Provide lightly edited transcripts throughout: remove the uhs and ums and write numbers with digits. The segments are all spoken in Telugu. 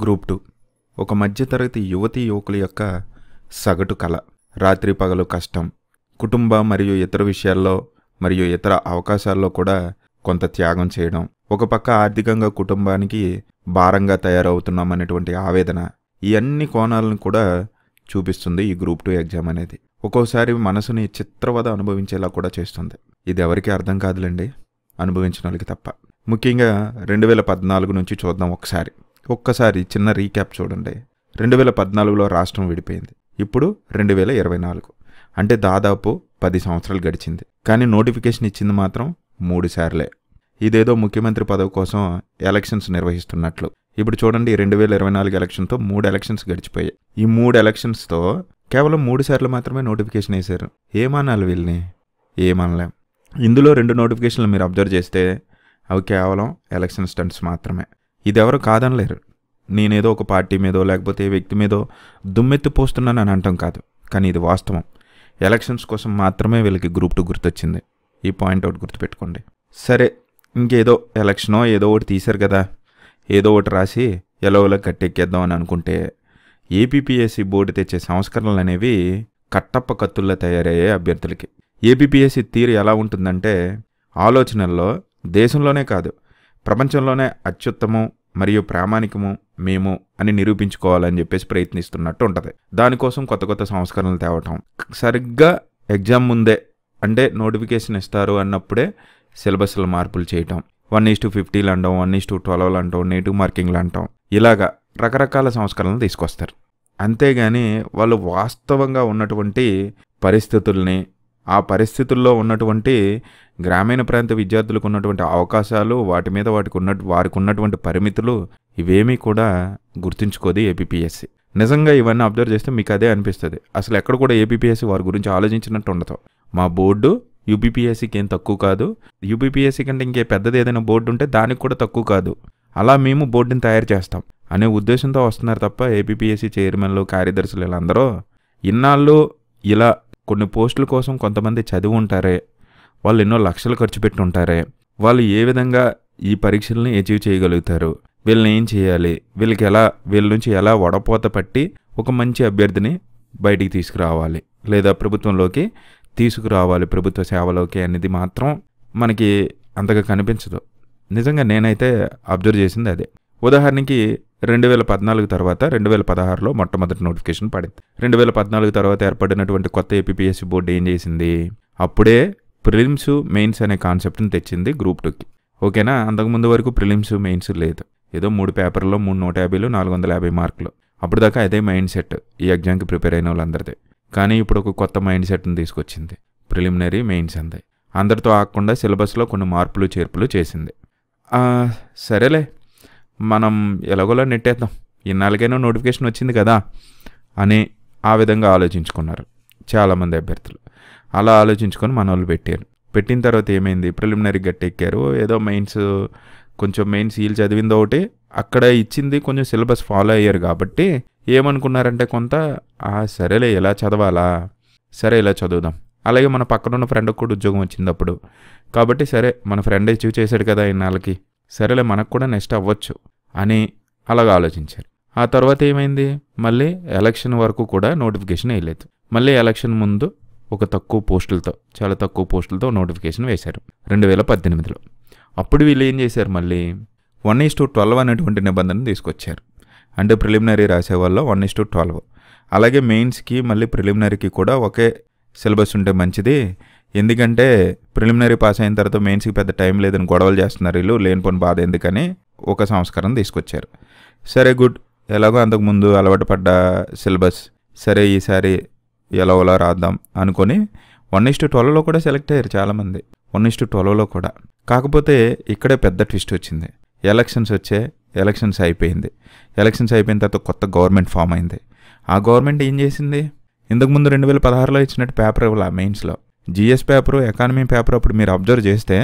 గ్రూప్ 2 ఒక మధ్యతరగతి యువతీ యువకుల యొక్క సగటు కళ. రాత్రి పగలు కష్టం, కుటుంబ మరియు ఇతర విషయాల్లో మరియు ఇతర అవకాశాల్లో కూడా కొంత త్యాగం చేయడం, ఒక పక్క ఆర్థికంగా కుటుంబానికి భారంగా తయారవుతున్నామనేటువంటి ఆవేదన, ఈ అన్ని కోణాలను కూడా చూపిస్తుంది ఈ గ్రూప్ 2 ఎగ్జామ్ అనేది. ఒక్కోసారి మనసుని చిత్రవద అనుభవించేలా కూడా చేస్తుంది. ఇది ఎవరికి అర్థం కాదులేండి, అనుభవించిన వాళ్ళకి తప్ప. ముఖ్యంగా 2014 నుంచి చూద్దాం. ఒక్కసారి చిన్న రీక్యాప్ చూడండి. 2014లో రాష్ట్రం విడిపోయింది. ఇప్పుడు 2024, అంటే దాదాపు 10 సంవత్సరాలు గడిచింది. కానీ నోటిఫికేషన్ ఇచ్చింది మాత్రం 3 సార్లే. ఇదేదో ముఖ్యమంత్రి పదవి కోసం ఎలక్షన్స్ నిర్వహిస్తున్నట్లు. ఇప్పుడు చూడండి, 2024 ఎలక్షన్తో 3 ఎలక్షన్స్ గడిచిపోయాయి. ఈ 3 ఎలక్షన్స్తో కేవలం 3 సార్లు మాత్రమే నోటిఫికేషన్ వేశారు. ఏమనాలి వీళ్ళని? ఏమనలేం. ఇందులో 2 నోటిఫికేషన్లు మీరు అబ్జర్వ్ చేస్తే అవి కేవలం ఎలక్షన్ స్టంట్స్ మాత్రమే. ఇది ఎవరు కాదనలేరు. నేనేదో ఒక పార్టీ మీదో లేకపోతే ఏ వ్యక్తి మీదో దుమ్మెత్తి పోస్తున్నానని అంటాం కాదు, కానీ ఇది వాస్తవం. ఎలక్షన్స్ కోసం మాత్రమే వీళ్ళకి గ్రూప్ 2 గుర్తొచ్చింది. ఈ పాయింట్ అవుట్ గుర్తుపెట్టుకోండి. సరే, ఇంకేదో ఎలక్షనో ఏదో ఒకటి తీశారు కదా, ఏదో ఒకటి రాసి ఎలాగోలా కట్టెక్కేద్దాం అని అనుకుంటే ఏపీపీఎస్సీ బోర్డు తెచ్చే సంస్కరణలు అనేవి కట్టప్ప కత్తుల్లో తయారయ్యే అభ్యర్థులకి. ఏపీపీఎస్సీ తీరు ఎలా ఉంటుందంటే, ఆలోచనల్లో దేశంలోనే కాదు ప్రపంచంలోనే అత్యుత్తమం మరియు ప్రామాణికము మేము అని నిరూపించుకోవాలని చెప్పేసి ప్రయత్నిస్తున్నట్టు ఉంటుంది. దానికోసం కొత్త కొత్త సంస్కరణలు తేవటం, సరిగ్గా ఎగ్జామ్ ముందే అంటే నోటిఫికేషన్ ఇస్తారు అన్నప్పుడే సిలబస్లో మార్పులు చేయటం, 1:50 అంటాం, 1:12 అంటాం, నెగిటివ్ మార్కింగ్లు అంటాం, ఇలాగా రకరకాల సంస్కరణలు తీసుకొస్తారు. అంతేగాని వాళ్ళు వాస్తవంగా ఉన్నటువంటి పరిస్థితుల్ని, ఆ పరిస్థితుల్లో ఉన్నటువంటి గ్రామీణ ప్రాంత విద్యార్థులకు ఉన్నటువంటి అవకాశాలు, వాటి మీద వారికి ఉన్నటువంటి పరిమితులు, ఇవేమీ కూడా గుర్తుంచుకోదు ఏపీపీఎస్సీ. నిజంగా ఇవన్నీ అబ్జర్వ్ చేస్తే మీకు అదే అనిపిస్తుంది. అసలు ఎక్కడ కూడా ఏపీపీఎస్సీ వారి గురించి ఆలోచించినట్టు ఉండదు. మా బోర్డు యూపీపీఎస్సీకి ఏం తక్కువ కాదు, యూపీపీఎస్సీ కంటే ఇంకే పెద్దది ఏదైనా బోర్డు ఉంటే దానికి కూడా తక్కువ కాదు, అలా మేము బోర్డుని తయారు చేస్తాం అనే ఉద్దేశంతో వస్తున్నారు తప్ప ఏపీపీఎస్సీ చైర్మన్లు, కార్యదర్శులు వీళ్ళందరూ ఇన్నాళ్ళు ఇలా కొన్ని పోస్టుల కోసం కొంతమంది చదివి ఉంటారే, వాళ్ళు ఎన్నో లక్షలు ఖర్చు పెట్టి ఉంటారే, వాళ్ళు ఏ విధంగా ఈ పరీక్షల్ని అచీవ్ చేయగలుగుతారు, వీళ్ళని ఏం చేయాలి, వీళ్ళ నుంచి ఎలా వడపోత పట్టి ఒక మంచి అభ్యర్థిని బయటికి తీసుకురావాలి లేదా ప్రభుత్వంలోకి తీసుకురావాలి, ప్రభుత్వ సేవలోకి అనేది మాత్రం మనకి అంతగా కనిపించదు. నిజంగా నేనైతే అబ్జర్వ్ చేసింది అదే. ఉదాహరణకి 2014 తర్వాత 2016లో మొట్టమొదటి నోటిఫికేషన్ పడింది. 2014 తర్వాత ఏర్పడినటువంటి కొత్త ఏపీపీఎస్సీ బోర్డు ఏం చేసింది, అప్పుడే ప్రిలిమ్స్ మెయిన్స్ అనే కాన్సెప్ట్ని తెచ్చింది గ్రూప్ 2కి. ఓకేనా? అంతకుముందు వరకు ప్రిలిమ్స్ మెయిన్స్ లేదు. ఏదో 3 పేపర్లో 350, 450 మార్కులు. అప్పుడు దాకా అదే మైండ్ సెట్ ఈ ఎగ్జామ్కి ప్రిపేర్ అయిన వాళ్ళందరిదే. కానీ ఇప్పుడు ఒక కొత్త మైండ్ సెట్ని తీసుకొచ్చింది, ప్రిలిమినరీ మెయిన్స్ అందే. అందరితో ఆగకుండా సిలబస్లో కొన్ని మార్పులు చేర్పులు చేసింది. సరేలే, మనం ఎలాగోలా నెట్టేద్దాం, ఇన్నాళ్ళకైనా నోటిఫికేషన్ వచ్చింది కదా అని ఆ విధంగా ఆలోచించుకున్నారు చాలామంది అభ్యర్థులు. అలా ఆలోచించుకొని మన వాళ్ళు పెట్టిన తర్వాత ఏమైంది, ప్రిలిమినరీ గట్టెక్కారు, ఏదో మెయిన్స్ వీళ్ళు చదివింది ఒకటి, అక్కడ ఇచ్చింది కొంచెం సిలబస్ ఫాలో అయ్యారు కాబట్టి ఏమనుకున్నారంటే కొంత సరేలే ఇలా చదవాలా, సరే ఇలా చదువుదాం. అలాగే మన పక్కనున్న ఫ్రెండ్కి కూడా ఉద్యోగం వచ్చింది అప్పుడు, కాబట్టి సరే మన ఫ్రెండ్ అచీవ్ చేశాడు కదా ఇన్నాళ్ళకి, సరేలే మనకు కూడా నెక్స్ట్ అవ్వచ్చు అని అలాగ ఆలోచించారు. ఆ తర్వాత ఏమైంది, మళ్ళీ ఎలక్షన్ వరకు కూడా నోటిఫికేషన్ వేయలేదు. మళ్ళీ ఎలక్షన్ ముందు చాలా తక్కువ పోస్టులతో నోటిఫికేషన్ వేశారు 2018లో. అప్పుడు వీళ్ళు ఏం చేశారు, మళ్ళీ 1:12 అనేటువంటి నిబంధన తీసుకొచ్చారు. అంటే ప్రిలిమినరీ రాసేవాళ్ళు 1:12. అలాగే మెయిన్స్కి మళ్ళీ ప్రిలిమినరీకి కూడా ఒకే సిలబస్ ఉంటే మంచిది, ఎందుకంటే ప్రిలిమినరీ పాస్ అయిన తర్వాత మెయిన్స్కి పెద్ద టైం లేదని గొడవలు చేస్తున్నారు వీళ్ళు, లేనిపోని బాధ ఎందుకని ఒక సంస్కరణ తీసుకొచ్చారు. సరే గుడ్, ఎలాగో అంతకుముందు అలవాటు పడ్డ సిలబస్, సరే ఈసారి ఎలాగోలా రాద్దాం అనుకొని 1:12లో కూడా సెలెక్ట్ అయ్యారు చాలామంది, 1:12లో కూడా. కాకపోతే ఇక్కడే పెద్ద ట్విస్ట్ వచ్చింది. ఎలక్షన్స్ అయిపోయింది. ఎలక్షన్స్ అయిపోయిన తర్వాత కొత్త గవర్నమెంట్ ఫామ్ అయింది. ఆ గవర్నమెంట్ ఏం చేసింది, ఇంతకుముందు 2016లో ఇచ్చినట్టు పేపర్ ఇవ్వాలి మెయిన్స్లో. జిఎస్ పేపరు, ఎకానమీ పేపర్ అప్పుడు మీరు అబ్జర్వ్ చేస్తే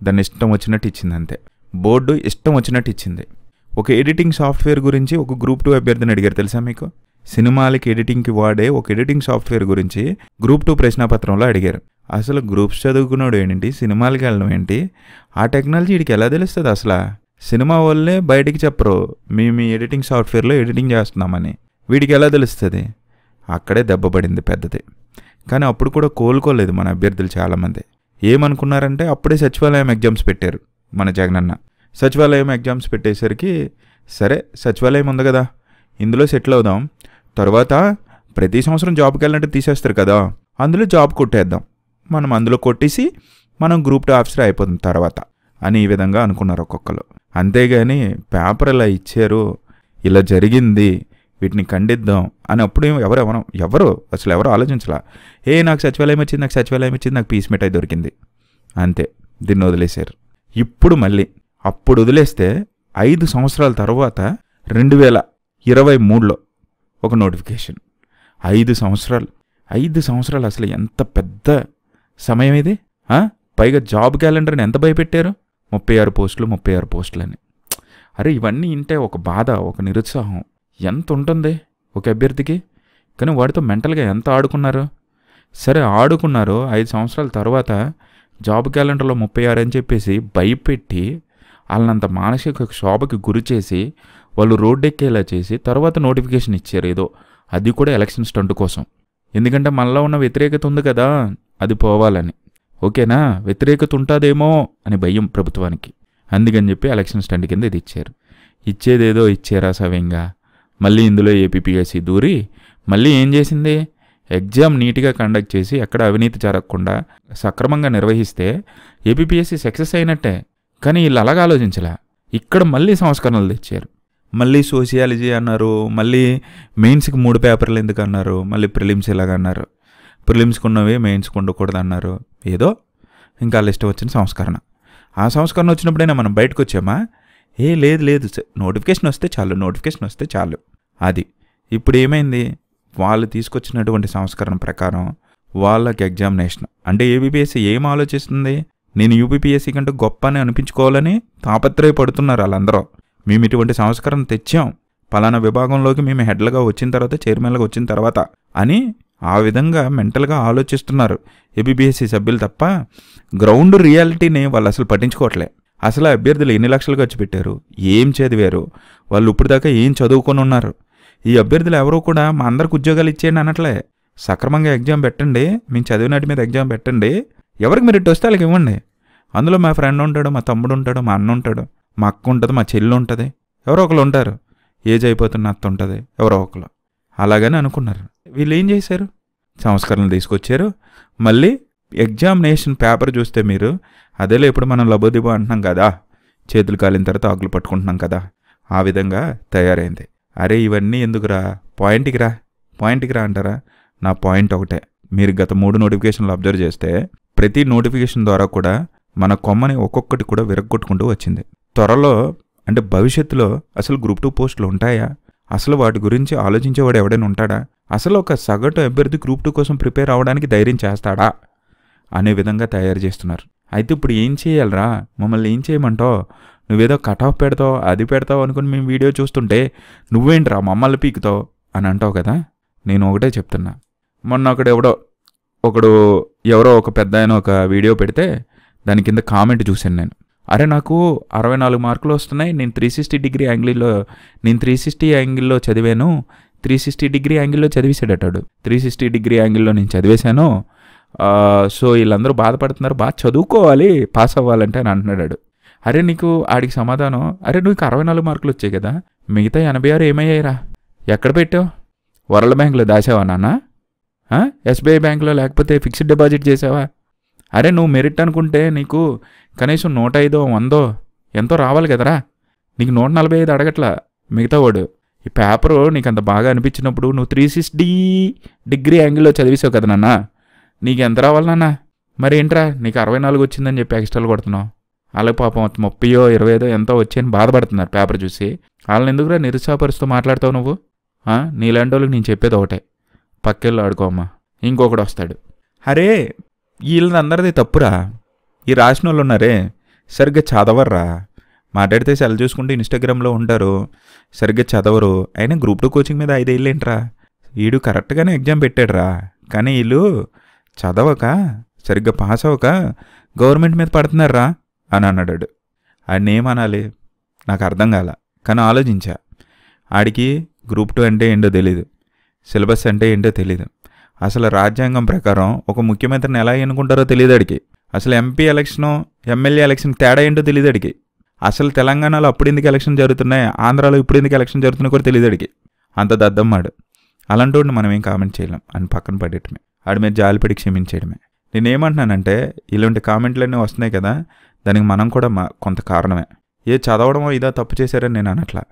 దాన్ని ఇష్టం వచ్చినట్టు ఇచ్చింది. అంతే, బోర్డు ఇష్టం వచ్చినట్టు ఇచ్చింది. ఒక ఎడిటింగ్ సాఫ్ట్వేర్ గురించి ఒక గ్రూప్ 2 అభ్యర్థిని అడిగారు తెలుసా మీకు? సినిమాలకి ఎడిటింగ్కి వాడే ఒక ఎడిటింగ్ సాఫ్ట్వేర్ గురించి గ్రూప్ 2 ప్రశ్నాపత్రంలో అడిగారు. అసలు గ్రూప్స్ చదువుకున్నాడు ఏంటి, సినిమాలకి వెళ్ళడం ఏంటి, ఆ టెక్నాలజీ వీడికి ఎలా తెలుస్తుంది అసలు? సినిమా వాళ్ళే బయటికి చెప్పరు మీ ఎడిటింగ్ సాఫ్ట్వేర్లో ఎడిటింగ్ చేస్తున్నామని. వీడికి ఎలా తెలుస్తుంది? అక్కడే దెబ్బ పడింది పెద్దది. కానీ అప్పుడు కూడా కోలుకోలేదు మన అభ్యర్థులు చాలామంది. ఏమనుకున్నారంటే అప్పుడే సచివాలయం ఎగ్జామ్స్ పెట్టారు మన జగనన్న. సచివాలయం ఎగ్జామ్స్ పెట్టేసరికి సరే సచివాలయం ఉంది కదా, ఇందులో సెటిల్ అవుదాం, తర్వాత ప్రతి సంవత్సరం జాబ్కి వెళ్ళినట్టు తీసేస్తారు కదా, అందులో జాబ్ కొట్టేద్దాం, మనం అందులో కొట్టేసి మనం గ్రూప్ 2 ఆఫీసర్ అయిపోతుంది తర్వాత అని ఈ విధంగా అనుకున్నారు ఒక్కొక్కరు. అంతేగాని పేపర్ ఇలా ఇచ్చారు, ఇలా జరిగింది, వీటిని ఖండిద్దాం అని అప్పుడు ఎవరు అసలు ఎవరు ఆలోచించలా. నాకు సచివాలయం వచ్చింది, నాకు సచివాలయం వచ్చింది, నాకు పీస్ మిఠాయి దొరికింది, అంతే, దీన్ని వదిలేశారు. ఇప్పుడు మళ్ళీ అప్పుడు వదిలేస్తే 5 సంవత్సరాల తర్వాత 2023లో ఒక నోటిఫికేషన్. 5 సంవత్సరాలు అసలు ఎంత పెద్ద సమయం ఇది. పైగా జాబ్ క్యాలెండర్ని ఎంత భయపెట్టారు, 36 పోస్టులు అని. అరే ఇవన్నీ ఇంటే ఒక బాధ, ఒక నిరుత్సాహం ఎంత ఉంటుంది ఒక అభ్యర్థికి. కానీ వాడితో మెంటల్గా ఎంత ఆడుకున్నారు. సరే ఆడుకున్నారు, 5 సంవత్సరాల తర్వాత జాబ్ క్యాలెండర్లో 36 అని చెప్పేసి భయపెట్టి వాళ్ళనంత మానసిక క్షోభకి గురి చేసి వాళ్ళు రోడ్డెక్కేలా చేసి తర్వాత నోటిఫికేషన్ ఇచ్చారు ఏదో, అది కూడా ఎలక్షన్ స్టంట్ కోసం. ఎందుకంటే మనలో ఉన్న వ్యతిరేకత ఉంది కదా, అది పోవాలని. ఓకేనా, వ్యతిరేకత ఉంటుందేమో అని భయం ప్రభుత్వానికి, అందుకని చెప్పి ఎలక్షన్ స్టంట్ కింద ఇది ఇచ్చారు. ఇచ్చేదేదో ఇచ్చారా సవ్యంగా. మళ్ళీ ఇందులో ఏపీపీఎస్సీ దూరి మళ్ళీ ఏం చేసింది, ఎగ్జామ్ నీట్గా కండక్ట్ చేసి ఎక్కడ అవినీతి జరగకుండా సక్రమంగా నిర్వహిస్తే ఏపీపీఎస్సీ సక్సెస్ అయినట్టే. కానీ వీళ్ళు అలాగ ఆలోచించలే, ఇక్కడ మళ్ళీ సంస్కరణలు తెచ్చారు. మళ్ళీ సోషియాలజీ అన్నారు, మళ్ళీ మెయిన్స్కి 3 పేపర్లు ఎందుకు అన్నారు, మళ్ళీ ప్రిలిమ్స్ ఇలాగ అన్నారు, ప్రిలిమ్స్కి ఉన్నవి మెయిన్స్కి ఉండకూడదు అన్నారు. ఏదో ఇంకా వాళ్ళ ఇష్టం వచ్చిన సంస్కరణ. ఆ సంస్కరణ వచ్చినప్పుడైనా మనం బయటకు వచ్చామా? లేదు నోటిఫికేషన్ వస్తే చాలు అది. ఇప్పుడు ఏమైంది, వాళ్ళు తీసుకొచ్చినటువంటి సంస్కరణ ప్రకారం వాళ్ళకి ఎగ్జామినేషన్ అంటే ఏబీపీఎస్సీ ఏం ఆలోచిస్తుంది, నేను యూపీపీఎస్సీ కంటే గొప్ప అని అనిపించుకోవాలని తాపత్రయపడుతున్నారు వాళ్ళందరూ. మేము ఇటువంటి సంస్కరణ తెచ్చాం, పలానా విభాగంలోకి మేము హెడ్లుగా వచ్చిన తర్వాత, చైర్మన్లుగా వచ్చిన తర్వాత అని ఆ విధంగా మెంటల్గా ఆలోచిస్తున్నారు ఏబీపీఎస్సీ సభ్యులు తప్ప గ్రౌండ్ రియాలిటీని వాళ్ళు అసలు పట్టించుకోవట్లే. అసలు అభ్యర్థులు ఎన్ని లక్షలు ఖర్చు పెట్టారు, ఏం చదివారు, వాళ్ళు ఇప్పుడు దాకా ఏం చదువుకొని ఉన్నారు. ఈ అభ్యర్థులు ఎవరో కూడా మా అందరికి ఉద్యోగాలు ఇచ్చేయండి అనట్లే. సక్రమంగా ఎగ్జామ్ పెట్టండి, మేము చదివినట్టు మీద ఎగ్జామ్ పెట్టండి, ఎవరికి మెరిట్ వస్తే వాళ్ళకి ఇవ్వండి. అందులో మా ఫ్రెండ్ ఉంటాడు, మా తమ్ముడు ఉంటాడు, మా అన్న ఉంటాడు, మా అక్క ఉంటుంది, మా చెల్లి ఉంటుంది, ఎవరో ఒకరు ఉంటారు, ఏజ్ అయిపోతున్న అత్త ఉంటుంది, ఎవరో ఒకరు. అలాగని అనుకున్నారు. వీళ్ళు ఏం చేశారు, సంస్కరణలు తీసుకొచ్చారు. మళ్ళీ ఎగ్జామినేషన్ పేపర్ చూస్తే మీరు అదేలో ఇప్పుడు మనం లబోదిబో అంటున్నాం కదా, చేతులు కాలిన తర్వాత ఆకులు పట్టుకుంటున్నాం కదా, ఆ విధంగా తయారైంది. అరే ఇవన్నీ ఎందుకురా, పాయింట్కి రా అంటారా? నా పాయింట్ ఒకటే, మీరు గత 3 నోటిఫికేషన్లు అబ్జర్వ్ చేస్తే ప్రతి నోటిఫికేషన్ ద్వారా కూడా మన కొమ్మని ఒక్కొక్కటి కూడా విరగొట్టుకుంటూ వచ్చింది. త్వరలో అంటే భవిష్యత్తులో అసలు గ్రూప్ 2 పోస్టులు ఉంటాయా, అసలు వాటి గురించి ఆలోచించేవాడు ఎవడైనా ఉంటాడా, అసలు ఒక సగటు అభ్యర్థి గ్రూప్ 2 కోసం ప్రిపేర్ అవ్వడానికి ధైర్యం చేస్తాడా అనే విధంగా తయారు చేస్తున్నారు. అయితే ఇప్పుడు ఏం చేయాలరా, మమ్మల్ని ఏం చేయమంటావు, నువ్వేదో కట్ ఆఫ్ పెడతావు, అది పెడతావు అనుకుని మేము వీడియో చూస్తుంటే నువ్వేంట్రా మమ్మల్ని పీకుతావు అని అంటావు కదా. నేను ఒకటే చెప్తున్నా, మొన్న ఎవరో ఒక పెద్ద ఆయన ఒక వీడియో పెడితే దాని కింద కామెంట్ చూశాను నేను. అరే నాకు 64 మార్కులు వస్తున్నాయి, నేను 360 డిగ్రీ యాంగిల్లో చదివాను, 360 డిగ్రీ యాంగిల్లో చదివేసాడటాడు. 360 డిగ్రీ యాంగిల్లో నేను చదివేశాను, సో వీళ్ళందరూ బాధపడుతున్నారు, బాగా చదువుకోవాలి పాస్ అవ్వాలంటే అని అంటున్నాడు. అరే నీకు ఆడికి సమాధానం, అరే నీకు 64 మార్కులు వచ్చాయి కదా, మిగతా 86 ఏమయ్యాయిరా, ఎక్కడ పెట్టావు, వరల్డ్ బ్యాంకులో దాచావా నాన్న, ఎస్బీఐ బ్యాంకులో లేకపోతే ఫిక్స్డ్ డిపాజిట్ చేసావా? అరే నువ్వు మెరిట్ అనుకుంటే నీకు కనీసం 105 100 ఎంతో రావాలి కదరా, నీకు 145 అడగట్లా మిగతా వాడు. ఈ పేపరు నీకు అంత బాగా అనిపించినప్పుడు నువ్వు 360 డిగ్రీ యాంగిల్లో చదివేసావు కదా నాన్న, నీకు ఎంత రావాలి నాన్న? మరి ఏంట్రా నీకు 64 వచ్చిందని చెప్పి ఎక్స్ట్రాలు కొడుతున్నావు. అలాగే పాపం 30 25 ఎంతో వచ్చాయని బాధపడుతున్నారు పేపర్ చూసి. వాళ్ళని ఎందుకురా నిరుత్సాహపరుస్తూ మాట్లాడతావు నువ్వు? నీలాంటి వాళ్ళకి నేను చెప్పేది ఒకటే, పక్కెళ్ళు ఆడుకోమ్మా, ఇంకొకడు వస్తాడు. అరే వీళ్ళని అందరిది తప్పురా, ఈ రాసిన వాళ్ళు ఉన్నారే సరిగ్గా చదవర్రా, మాట్లాడితే సెల్ చూసుకుంటే ఇన్స్టాగ్రామ్లో ఉంటారు, సరిగ్గా చదవరు. అయినా గ్రూప్ 2 కోచింగ్ మీద 5 ఏళ్ళు ఏంట్రా, వీడు కరెక్ట్గానే ఎగ్జామ్ పెట్టాడురా, కానీ వీళ్ళు చదవక సరిగ్గా పాస్ అవ్వక గవర్నమెంట్ మీద పడుతున్నారా అని అన్నాడు. ఆయన ఏమనాలి, నాకు అర్థం కాల. కానీ ఆలోచించా. ఆడికి గ్రూప్ 2 అంటే ఏంటో తెలీదు, సిలబస్ అంటే ఏంటో తెలీదు, అసలు రాజ్యాంగం ప్రకారం ఒక ముఖ్యమంత్రిని ఎలా ఎన్నుకుంటారో తెలియదు అడిగి, అసలు ఎంపీ ఎలక్షను ఎమ్మెల్యే ఎలక్షన్ తేడా ఏంటో తెలియదు అడిగి, అసలు తెలంగాణలో అప్పుడు ఎందుకు ఎలక్షన్ జరుగుతున్నాయి, ఆంధ్రాలో ఇప్పుడు ఎందుకు ఎలక్షన్ జరుగుతున్నాయి కూడా తెలియదు అడిగి. అంత దద్దమ్మాడు. అలాంటి వాడిని మనం ఏం కామెంట్ చేయలేం అని పక్కన పడేయటమే, ఆడి మీద జాలిపడి క్షమించేయడమే. నేనేమంటున్నానంటే ఇలాంటి కామెంట్లన్నీ వస్తున్నాయి కదా, దానికి మనం కూడా కొంత కారణమే. చదవడమో ఇదా తప్పు చేశారని నేను అనట్లా.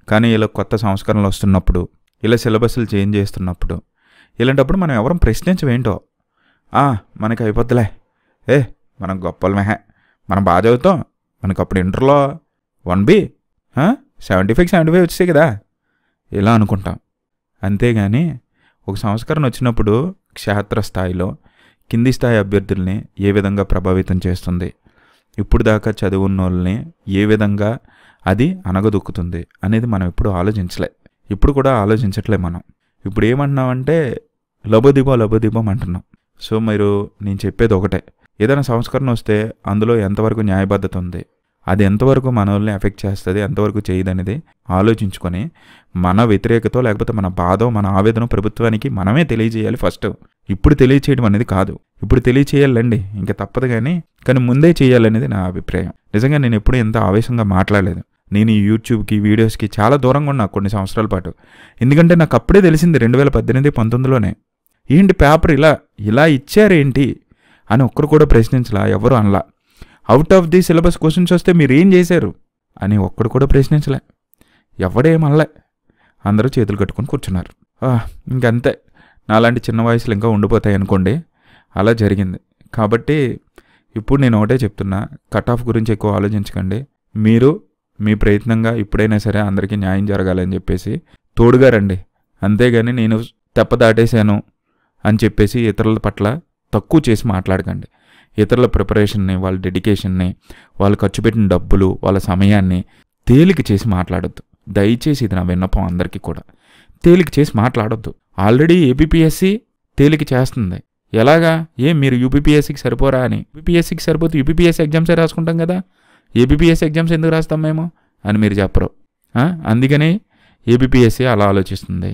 కానీ ఇలా కొత్త సంస్కరణలు వస్తున్నప్పుడు, ఇలా సిలబస్లు చేంజ్ చేస్తున్నప్పుడు, ఇలాంటప్పుడు మనం ఎవరం ప్రశ్నించవేంటో. మనకి అయిపోద్దులే, మనం గొప్పలమే, మనం బాగా చదువుతాం, మనకు అప్పుడు ఇంటర్లో 1B 75 వచ్చేసాయి కదా, ఇలా అనుకుంటాం. అంతేగాని ఒక సంస్కరణ వచ్చినప్పుడు క్షేత్రస్థాయిలో కింది స్థాయి అభ్యర్థుల్ని ఏ విధంగా ప్రభావితం చేస్తుంది, ఇప్పుడు దాకా చదువున్న వాళ్ళని ఏ విధంగా అది అనగదొక్కుతుంది అనేది మనం ఎప్పుడు ఆలోచించలే, ఇప్పుడు కూడా ఆలోచించట్లే. మనం ఇప్పుడు ఏమంటున్నామంటే లబోదిబం అంటున్నాం. సో మీరు నేను చెప్పేది ఒకటే, ఏదైనా సంస్కరణ వస్తే అందులో ఎంతవరకు న్యాయబద్ధత ఉంది, అది ఎంతవరకు మన వాళ్ళని ఎఫెక్ట్ చేస్తుంది, ఎంతవరకు చేయదనేది ఆలోచించుకొని మన వ్యతిరేకతో లేకపోతే మన బాధో మన ఆవేదన ప్రభుత్వానికి మనమే తెలియజేయాలి ఫస్ట్. ఇప్పుడు తెలియచేయడం అనేది కాదు, ఇప్పుడు తెలియచేయాలండి, ఇంకా తప్పదు. కానీ ముందే చేయాలనేది నా అభిప్రాయం. నిజంగా నేను ఎప్పుడు ఎంత ఆవేశంగా మాట్లాడలేదు. నేను ఈ యూట్యూబ్కి వీడియోస్కి చాలా దూరంగా ఉన్నా కొన్ని సంవత్సరాల పాటు. ఎందుకంటే నాకు అప్పుడే తెలిసింది 2018-19లోనే, ఏంటి పేపర్ ఇలా ఇచ్చారేంటి అని ఒక్కరు కూడా ప్రశ్నించలా, ఎవరు అనలా. Out of the syllabus questions వస్తే మీరు ఏం చేశారు అని ఒక్కడు కూడా ప్రశ్నించలే, ఎవడేమనలే, అందరూ చేతులు కట్టుకొని కూర్చున్నారు. ఇంకంతే, నాలాంటి చిన్న వయసులు ఇంకా ఉండిపోతాయి అనుకోండి, అలా జరిగింది. కాబట్టి ఇప్పుడు నేను ఒకటే చెప్తున్నా, కట్ ఆఫ్ గురించి ఎక్కువ ఆలోచించకండి. మీరు మీ ప్రయత్నంగా ఇప్పుడైనా సరే అందరికీ న్యాయం జరగాలని చెప్పేసి తోడుగా రండి. అంతేగాని నేను తెప్ప దాటేశాను అని చెప్పేసి ఇతరుల పట్ల తక్కువ చేసి మాట్లాడకండి. ఇతరుల ప్రిపరేషన్ని, వాళ్ళ డెడికేషన్ని, వాళ్ళు ఖర్చు పెట్టిన డబ్బులు, వాళ్ళ సమయాన్ని తేలిక చేసి మాట్లాడొద్దు. దయచేసి ఇది నా విన్నపం అందరికీ కూడా. తేలిక చేసి మాట్లాడొద్దు. ఆల్రెడీ ఏపీపీఎస్సీ తేలిక చేస్తుంది. ఎలాగా? మీరు యూపీపీఎస్సీకి సరిపోరా అని. యూపీపీఎస్సీకి సరిపోతే యూపీపీఎస్సీ ఎగ్జామ్సే రాసుకుంటాం కదా, ఏపీపీఎస్సీ ఎగ్జామ్స్ ఎందుకు రాస్తాం మేము అని మీరు చెప్పరు. అందుకని ఏపీపీఎస్సీ అలా ఆలోచిస్తుంది.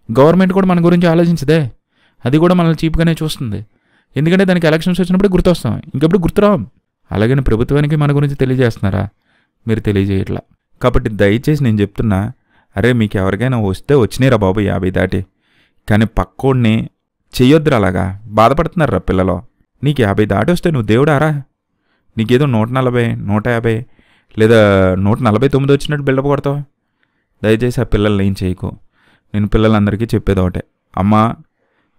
గవర్నమెంట్ కూడా మన గురించి ఆలోచించదే, అది కూడా మనల్ని చీప్గానే చూస్తుంది. ఎందుకంటే దానికి ఎలక్షన్స్ వచ్చినప్పుడు గుర్తొస్తాం, ఇంకెప్పుడు గుర్తురాం. అలాగని ప్రభుత్వానికి మన గురించి తెలియజేస్తున్నారా? మీరు తెలియజేయట్లా. కాబట్టి దయచేసి నేను చెప్తున్నా, మీకు ఎవరికైనా వస్తే వచ్చినాయిరా బాబు 50 దాటి, కానీ పక్కోడిని చెయ్యొద్దురా. అలాగా బాధపడుతున్నారా పిల్లలు. నీకు 50 దాటి వస్తే నువ్వు దేవుడారా? నీకేదో 140, 150 లేదా 149 వచ్చినట్టు బిల్డప్ కొడతావు. దయచేసి ఆ పిల్లల్ని ఏం చేయకు. నేను పిల్లలందరికీ చెప్పేది ఒకటే,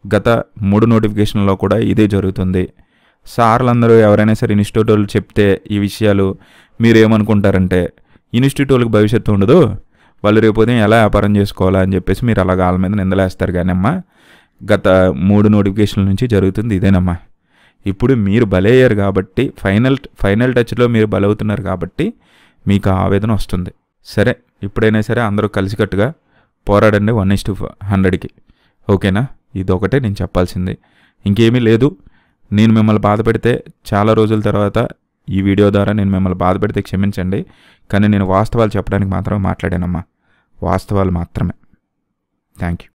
గత 3 నోటిఫికేషన్లో కూడా ఇదే జరుగుతుంది. సార్లందరూ ఎవరైనా సరే ఇన్స్టిట్యూట్ వాళ్ళు చెప్తే ఈ విషయాలు మీరేమనుకుంటారంటే, ఇన్స్టిట్యూట్ వాళ్ళకి భవిష్యత్తు ఉండదు, వాళ్ళు రేపొద్దున ఎలా వ్యాపారం చేసుకోవాలా అని చెప్పేసి మీరు అలాగ వాళ్ళ మీద నిందలేస్తారు. కానీ గత 3 నోటిఫికేషన్ల నుంచి జరుగుతుంది ఇదేనమ్మా. ఇప్పుడు మీరు బలయ్యారు కాబట్టి, ఫైనల్ టచ్లో మీరు బలవుతున్నారు కాబట్టి మీకు ఆ ఆవేదన వస్తుంది. సరే, ఇప్పుడైనా సరే అందరూ కలిసికట్టుగా పోరాడండి 1:100కి. ఓకేనా? ఇదొకటే నేను చెప్పాల్సింది, ఇంకేమీ లేదు. నేను మిమ్మల్ని బాధ పెడితే చాలా రోజుల తర్వాత ఈ వీడియో ద్వారా నేను మిమ్మల్ని బాధ పెడితే క్షమించండి. కానీ నేను వాస్తవాలు చెప్పడానికి మాత్రమే మాట్లాడానమ్మా, వాస్తవాలు మాత్రమే. Thank you.